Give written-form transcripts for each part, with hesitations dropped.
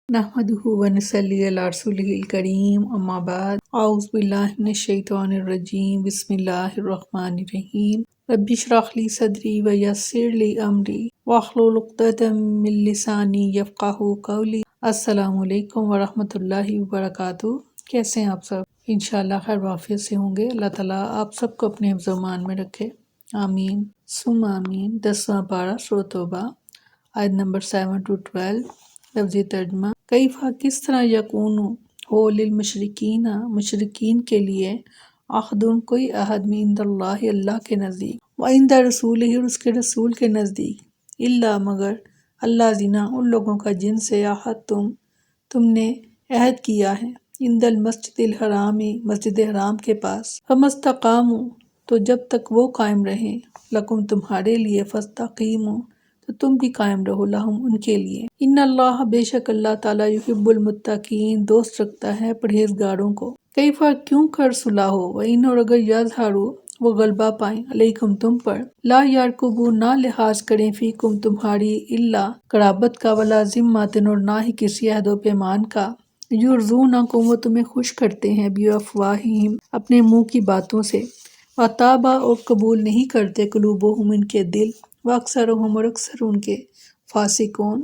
نحمدہ ونصلی علی رسولہ الکریم اما بعد اعوذ باللہ من الشیطان الرجیم بسم اللہ الرحمن الرحیم رب اشرح لی صدری ویسر لی امری واحلل عقدۃ من لسانی یفقہوا قولی۔ السلام علیکم ورحمۃ اللہ وبرکاتہ۔ کیسے ہیں آپ سب؟ انشاءاللہ خیر وافیت سے ہوں گے۔ اللہ تعالیٰ آپ سب کو اپنے حفظ و امان میں رکھے، آمین ثم آمین۔ 10واں پارہ سورۃ توبہ، آیت نمبر 7 to 12۔ لفظی ترجمہ: کیفا کس طرح یکون ہو للمشرکین مشرکین کے لیے عہد کوئی عہد من عند اللہ اللہ کے نزدیک، وعند رسولہ اور اس کے رسول کے نزدیک، الا مگر الذین ان لوگوں کا جن سے تم نے عہد کیا ہے، عند المسجد الحرام مسجد حرام کے پاس، فما استقاموا تو جب تک وہ قائم رہیں، لکم تمہارے لیے، فاستقیموا تو تم بھی قائم رہو، لہم ان کے لیے۔ ان اللہ بے شک اللہ تعالیٰ یحب المتقین دوست رکھتا ہے پرہیزگاروں کو۔ کیفا کیوں کر صلح ہو، وَإِنْ اور اگر یظہروا وہ غلبہ پائیں، علیکم تم پر، لا یرقبوا نہ لحاظ کریں، فیکم تمہاری، الا قرابت کا، ولا ذمۃ اور نہ ہی کسی عہد و پیمان کا، یرضونکم وہ تمہیں خوش کرتے ہیں، بافواہہم اپنے منہ کی باتوں سے، وتابا اور قبول نہیں کرتے، قلوبہم ان کے دل، واکثرہم اور اکثر ان کے، فاسقون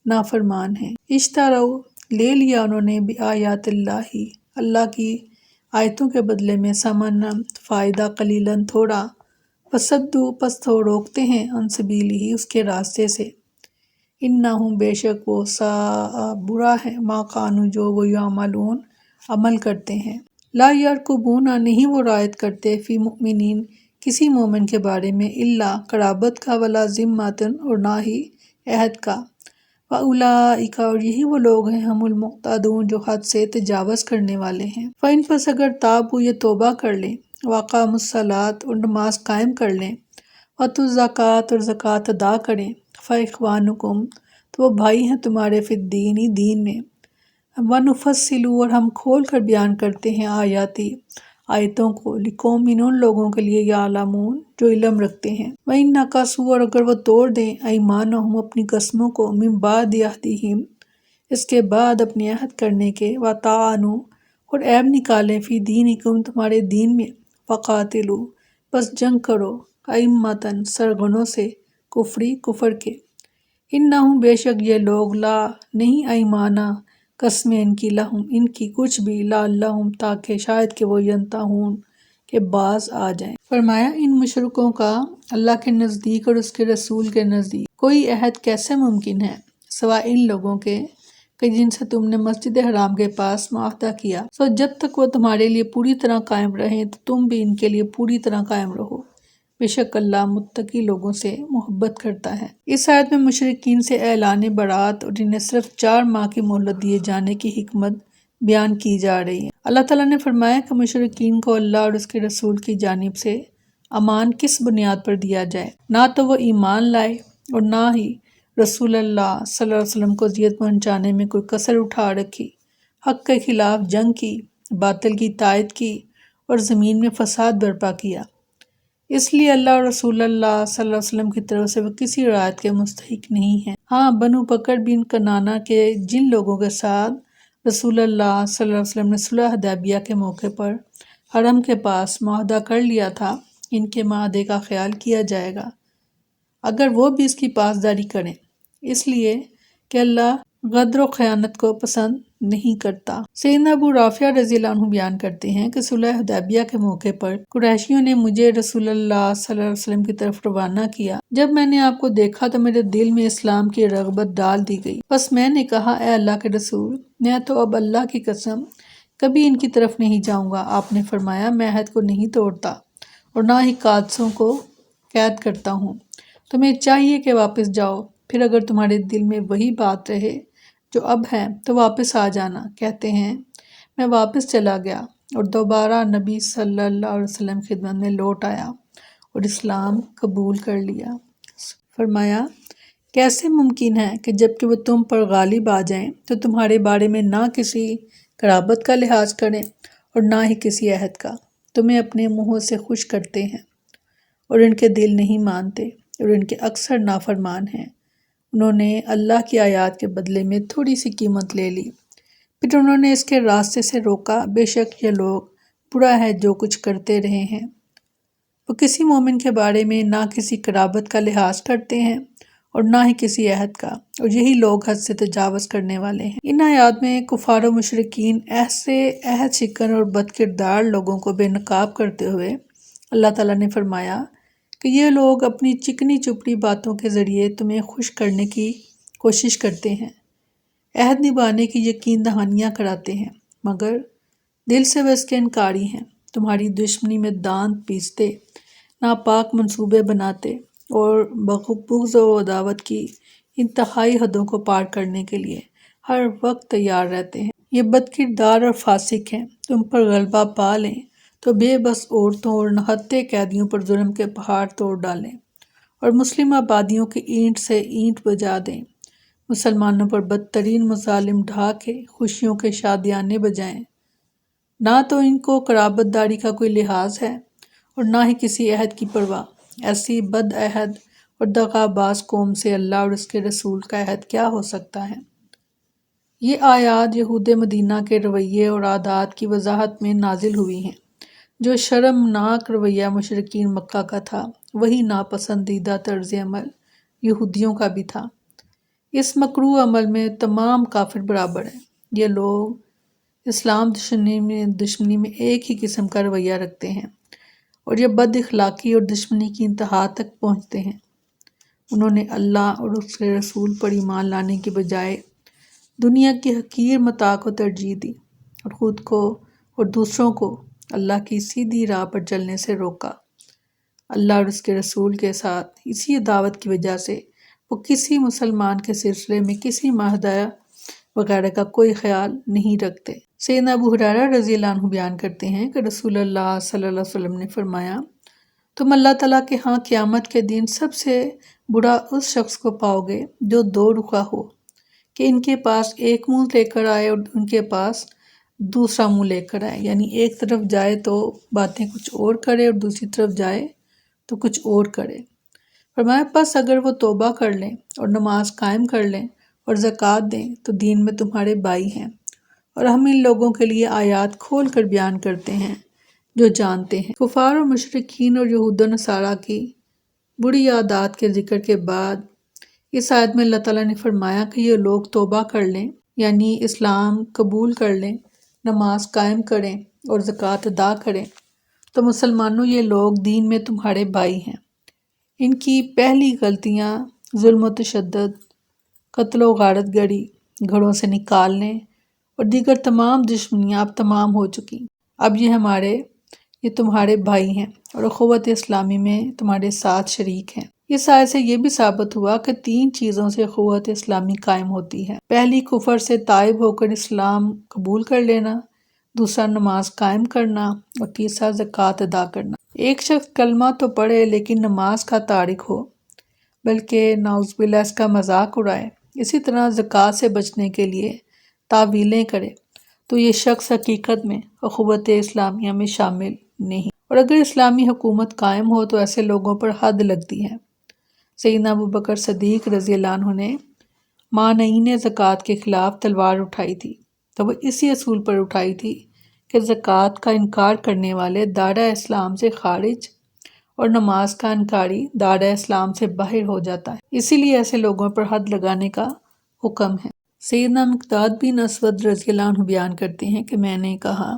نافرمان ہیں۔ اشتروا لے لیا انہوں نے بآیات اللہ اللہ کی آیتوں کے بدلے میں، ثمنا فائدہ، قلیلاً تھوڑا، فصدوا پس تو روکتے ہیں، عن سبیلہ اس کے راستے سے، انہم بے شک وہ، ساء برا ہے، ما کانوا جو وہ، یعملون عمل کرتے ہیں۔ لا یرقبون نہیں وہ رعایت کرتے، فی مؤمنین کسی مومن کے بارے میں، الا قرابت کا، ولا ذمۃ اور نہ ہی عہد کا، وَأُولَئِکَ اور یہی وہ لوگ ہیں، ہم المعتدون جو حد سے تجاوز کرنے والے ہیں۔ فَإِن پس اگر تابوا یہ توبہ کر لیں، وَأَقَامُوا الصَّلَاةَ اور نماز قائم کر لیں، وَآتُوا الزَّکَاةَ اور زکوٰۃ ادا کریں، فَإِخْوَانُکُم تو وہ بھائی ہیں تمہارے، فی الدین دین میں، وَنُفَصِّلُ اور ہم کھول کر بیان کرتے ہیں، آیاتی آیتوں کو، لقوم ان لوگوں کے لیے، یعلمون جو علم رکھتے ہیں۔ وَإِن نَکَثُوا اور اگر وہ توڑ دیں، ایمانہم اپنی قسموں کو، من بعد عہدہم اس کے بعد اپنے عہد کرنے کے، وطعنوا اور عیب نکالیں، فی دینکم تمہارے دین میں، فقاتلوا بس جنگ کرو، ائمۃ سرغنوں سے، کفر کے، انہم بے شک یہ لوگ، لا نہیں، ایمانہ قسمیں ان کی، لہم ان کی کچھ بھی، لعلہم تاکہ شاید کہ وہ، ینتہون کہ باز آ جائیں۔ فرمایا ان مشرکوں کا اللہ کے نزدیک اور اس کے رسول کے نزدیک کوئی عہد کیسے ممکن ہے، سوائے ان لوگوں کے کہ جن سے تم نے مسجد حرام کے پاس معاہدہ کیا، سو جب تک وہ تمہارے لیے پوری طرح قائم رہیں تو تم بھی ان کے لیے پوری طرح قائم رہو، بے شک اللہ متقی لوگوں سے محبت کرتا ہے۔ اس آیت میں مشرکین سے اعلان برات اور انہیں صرف 4 ماہ کی مہلت دیے جانے کی حکمت بیان کی جا رہی ہے۔ اللہ تعالیٰ نے فرمایا کہ مشرکین کو اللہ اور اس کے رسول کی جانب سے امان کس بنیاد پر دیا جائے، نہ تو وہ ایمان لائے اور نہ ہی رسول اللہ صلی اللہ علیہ وسلم کو اذیت پہنچانے میں کوئی کسر اٹھا رکھی، حق کے خلاف جنگ کی، باطل کی تائید کی اور زمین میں فساد برپا کیا۔ اس لیے اللہ اور رسول اللہ صلی اللہ علیہ وسلم کی طرف سے وہ کسی رعایت کے مستحق نہیں ہیں۔ ہاں، بنو بکر بن کنانہ کے جن لوگوں کے ساتھ رسول اللہ صلی اللہ علیہ وسلم نے صلح حدیبیہ کے موقع پر حرم کے پاس معاہدہ کر لیا تھا، ان کے معاہدے کا خیال کیا جائے گا اگر وہ بھی اس کی پاسداری کریں، اس لیے کہ اللہ غدر و خیانت کو پسند نہیں کرتا۔ سیدنا ابو رافع رضی اللہ عنہ بیان کرتے ہیں کہ صلح حدیبیہ کے موقع پر قریشیوں نے مجھے رسول اللہ صلی اللہ علیہ وسلم کی طرف روانہ کیا۔ جب میں نے آپ کو دیکھا تو میرے دل میں اسلام کی رغبت ڈال دی گئی، بس میں نے کہا، اے اللہ کے رسول، میں تو اب اللہ کی قسم کبھی ان کی طرف نہیں جاؤں گا۔ آپ نے فرمایا، میں عہد کو نہیں توڑتا اور نہ ہی قادسوں کو قید کرتا ہوں، تمہیں چاہیے کہ واپس جاؤ، پھر اگر تمہارے دل میں وہی بات رہے جو اب ہے تو واپس آ جانا۔ کہتے ہیں میں واپس چلا گیا اور دوبارہ نبی صلی اللہ علیہ وسلم خدمت میں لوٹ آیا اور اسلام قبول کر لیا۔ فرمایا، کیسے ممکن ہے کہ جب کہ وہ تم پر غالب آ جائیں تو تمہارے بارے میں نہ کسی قرابت کا لحاظ کریں اور نہ ہی کسی عہد کا، تمہیں اپنے منہوں سے خوش کرتے ہیں اور ان کے دل نہیں مانتے اور ان کے اکثر نافرمان ہیں، انہوں نے اللہ کی آیات کے بدلے میں تھوڑی سی قیمت لے لی، پھر انہوں نے اس کے راستے سے روکا۔ بے شک یہ لوگ برا ہے جو کچھ کرتے رہے ہیں۔ وہ کسی مومن کے بارے میں نہ کسی قرابت کا لحاظ کرتے ہیں اور نہ ہی کسی عہد کا، اور یہی لوگ حد سے تجاوز کرنے والے ہیں۔ ان آیات میں کفار و مشرکین ایسے عہد شکن اور بد کردار لوگوں کو بے نقاب کرتے ہوئے اللہ تعالیٰ نے فرمایا کہ یہ لوگ اپنی چکنی چپڑی باتوں کے ذریعے تمہیں خوش کرنے کی کوشش کرتے ہیں، عہد نبھانے کی یقین دہانیاں کراتے ہیں، مگر دل سے وہ اس کے انکاری ہیں۔ تمہاری دشمنی میں دانت پیستے، ناپاک منصوبے بناتے اور بغض و عداوت کی انتہائی حدوں کو پار کرنے کے لیے ہر وقت تیار رہتے ہیں۔ یہ بد کردار اور فاسق ہیں، تم پر غلبہ پا لیں تو بے بس عورتوں اور نہتے قیدیوں پر ظلم کے پہاڑ توڑ ڈالیں اور مسلم آبادیوں کی اینٹ سے اینٹ بجا دیں، مسلمانوں پر بدترین مظالم ڈھا کے خوشیوں کے شادیانے بجائیں۔ نہ تو ان کو قرابت داری کا کوئی لحاظ ہے اور نہ ہی کسی عہد کی پرواہ۔ ایسی بد عہد اور دغا باز قوم سے اللہ اور اس کے رسول کا عہد کیا ہو سکتا ہے؟ یہ آیات یہود مدینہ کے رویے اور عادات کی وضاحت میں نازل ہوئی ہیں۔ جو شرمناک رویہ مشرکین مکہ کا تھا، وہی ناپسندیدہ طرز عمل یہودیوں کا بھی تھا۔ اس مکروہ عمل میں تمام کافر برابر ہیں۔ یہ لوگ اسلام دشمنی میں ایک ہی قسم کا رویہ رکھتے ہیں اور یہ بد اخلاقی اور دشمنی کی انتہا تک پہنچتے ہیں۔ انہوں نے اللہ اور اس کے رسول پر ایمان لانے کی بجائے دنیا کی حقیر متاع کو ترجیح دی اور خود کو اور دوسروں کو اللہ کی سیدھی راہ پر چلنے سے روکا۔ اللہ اور اس کے رسول کے ساتھ اسی عداوت کی وجہ سے وہ کسی مسلمان کے سلسلے میں کسی معاہدہ وغیرہ کا کوئی خیال نہیں رکھتے۔ سیدنا ابو ہریرہ رضی اللہ عنہ بیان کرتے ہیں کہ رسول اللہ صلی اللہ علیہ وسلم نے فرمایا، تم اللہ تعالیٰ کے ہاں قیامت کے دن سب سے برا اس شخص کو پاؤ گے جو دو رخا ہو، کہ ان کے پاس ایک منہ لے کر آئے اور ان کے پاس دوسرا منہ لے کر آئے، یعنی ایک طرف جائے تو باتیں کچھ اور کرے اور دوسری طرف جائے تو کچھ اور کرے۔ فرمایا پس اگر وہ توبہ کر لیں اور نماز قائم کر لیں اور زکوٰۃ دیں تو دین میں تمہارے بھائی ہیں، اور ہم ان لوگوں کے لیے آیات کھول کر بیان کرتے ہیں جو جانتے ہیں۔ کفار و مشرکین اور یہود و نصارہ کی بری عادات کے ذکر کے بعد اس آیت میں اللہ تعالیٰ نے فرمایا کہ یہ لوگ توبہ کر لیں، یعنی اسلام قبول کر لیں، نماز قائم کریں اور زکوٰۃ ادا کریں تو مسلمانوں یہ لوگ دین میں تمہارے بھائی ہیں۔ ان کی پہلی غلطیاں ظلم و تشدد، قتل و غارت گری، گھروں سے نکالنے اور دیگر تمام دشمنیاں اب تمام ہو چکی۔ اب یہ تمہارے بھائی ہیں اور اخوت اسلامی میں تمہارے ساتھ شریک ہیں۔ اس آیت سے یہ بھی ثابت ہوا کہ 3 چیزوں سے اخوت اسلامی قائم ہوتی ہے۔ پہلی کفر سے تائب ہو کر اسلام قبول کر لینا، دوسرا نماز قائم کرنا اور تیسرا زکوٰۃ ادا کرنا۔ ایک شخص کلمہ تو پڑھے لیکن نماز کا تارک ہو، بلکہ نعوذ باللہ اس کا مذاق اڑائے، اسی طرح زکوٰۃ سے بچنے کے لیے تعویلیں کرے، تو یہ شخص حقیقت میں اخوت اسلامیہ میں شامل نہیں، اور اگر اسلامی حکومت قائم ہو تو ایسے لوگوں پر حد لگتی ہے۔ سیدنا ابوبکر صدیق رضی اللہ عنہ نے مانعین زکوٰۃ کے خلاف تلوار اٹھائی تھی، تو وہ اسی اصول پر اٹھائی تھی کہ زکوٰۃ کا انکار کرنے والے دائرہ اسلام سے خارج اور نماز کا انکاری دائرہ اسلام سے باہر ہو جاتا ہے، اسی لیے ایسے لوگوں پر حد لگانے کا حکم ہے۔ سیدنا مقداد بن اسود رضی اللہ عنہ بیان کرتے ہیں کہ میں نے کہا،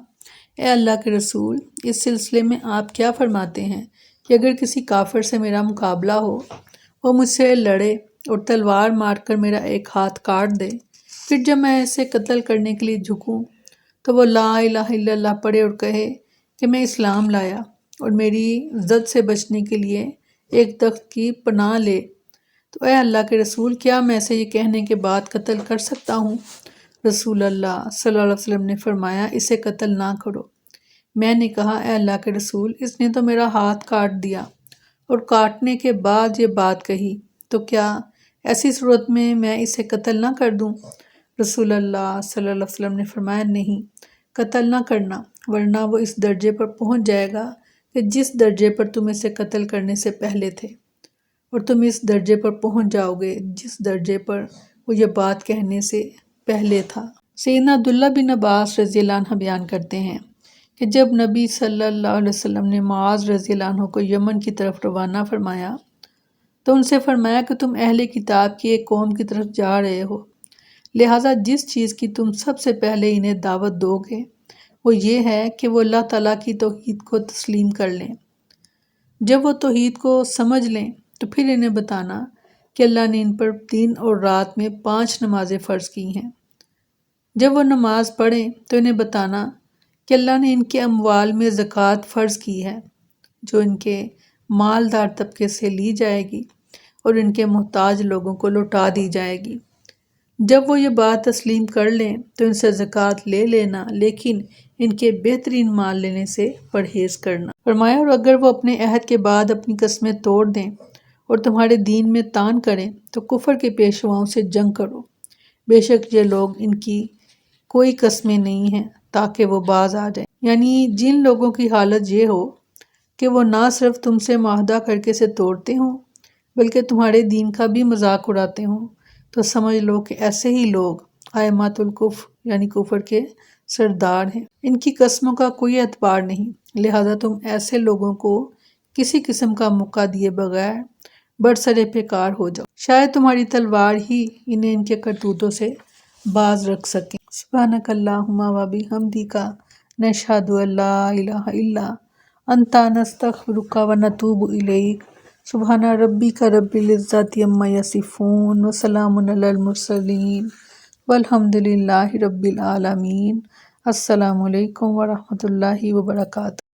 اے اللہ کے رسول، اس سلسلے میں آپ کیا فرماتے ہیں کہ اگر کسی کافر سے میرا مقابلہ ہو، وہ مجھ سے لڑے اور تلوار مار کر میرا ایک ہاتھ کاٹ دے، پھر جب میں اسے قتل کرنے کے لیے جھکوں تو وہ لا الہ الا اللہ پڑھے اور کہے کہ میں اسلام لایا، اور میری زد سے بچنے کے لیے ایک درخت کی پناہ لے، تو اے اللہ کے رسول، کیا میں اسے یہ کہنے کے بعد قتل کر سکتا ہوں؟ رسول اللہ صلی اللہ علیہ وسلم نے فرمایا، اسے قتل نہ کرو۔ میں نے کہا، اے اللہ کے رسول، اس نے تو میرا ہاتھ کاٹ دیا اور کاٹنے کے بعد یہ بات کہی، تو کیا ایسی صورت میں اسے قتل نہ کر دوں؟ رسول اللہ صلی اللہ علیہ وسلم نے فرمایا، نہیں، قتل نہ کرنا، ورنہ وہ اس درجے پر پہنچ جائے گا کہ جس درجے پر تم اسے قتل کرنے سے پہلے تھے۔ اور تم اس درجے پر پہنچ جاؤ گے جس درجے پر وہ یہ بات کہنے سے پہلے تھا۔ سیدنا عبداللہ بن عباس رضی اللہ عنہ بیان کرتے ہیں کہ جب نبی صلی اللہ علیہ وسلم نے معاذ رضی اللہ عنہ کو یمن کی طرف روانہ فرمایا تو ان سے فرمایا کہ تم اہل کتاب کی ایک قوم کی طرف جا رہے ہو، لہٰذا جس چیز کی تم سب سے پہلے انہیں دعوت دو گے وہ یہ ہے کہ وہ اللہ تعالیٰ کی توحید کو تسلیم کر لیں۔ جب وہ توحید کو سمجھ لیں تو پھر انہیں بتانا کہ اللہ نے ان پر دن اور رات میں 5 نمازیں فرض کی ہیں۔ جب وہ نماز پڑھیں تو انہیں بتانا کہ اللہ نے ان کے اموال میں زکوٰۃ فرض کی ہے جو ان کے مالدار طبقے سے لی جائے گی اور ان کے محتاج لوگوں کو لوٹا دی جائے گی۔ جب وہ یہ بات تسلیم کر لیں تو ان سے زکوٰۃ لے لینا لیکن ان کے بہترین مال لینے سے پرہیز کرنا۔ فرمایا اور اگر وہ اپنے عہد کے بعد اپنی قسمیں توڑ دیں اور تمہارے دین میں طعن کریں تو کفر کے پیشواؤں سے جنگ کرو، بے شک یہ لوگ ان کی کوئی قسمیں نہیں ہیں تاکہ وہ باز آ جائیں۔ یعنی جن لوگوں کی حالت یہ ہو کہ وہ نہ صرف تم سے معاہدہ کر کے اسے توڑتے ہوں بلکہ تمہارے دین کا بھی مذاق اڑاتے ہوں تو سمجھ لو کہ ایسے ہی لوگ ائمۃ الکفر یعنی کفر کے سردار ہیں، ان کی قسموں کا کوئی اعتبار نہیں، لہٰذا تم ایسے لوگوں کو کسی قسم کا موقع دیے بغیر برسرے پیکار ہو جاؤ، شاید تمہاری تلوار ہی انہیں ان کے کرتوتوں سے باز رکھ سکیں۔ سبحانک اللہم و بحمدک نشہد ان لا الہ الا انت نستغفرک و نتوب الیک۔ سبحان ربک رب العزۃ عما یصفون وسلام علی المرسلین والحمد للہ رب العالمین۔ السلام علیکم ورحمۃ اللہ وبرکاتہ۔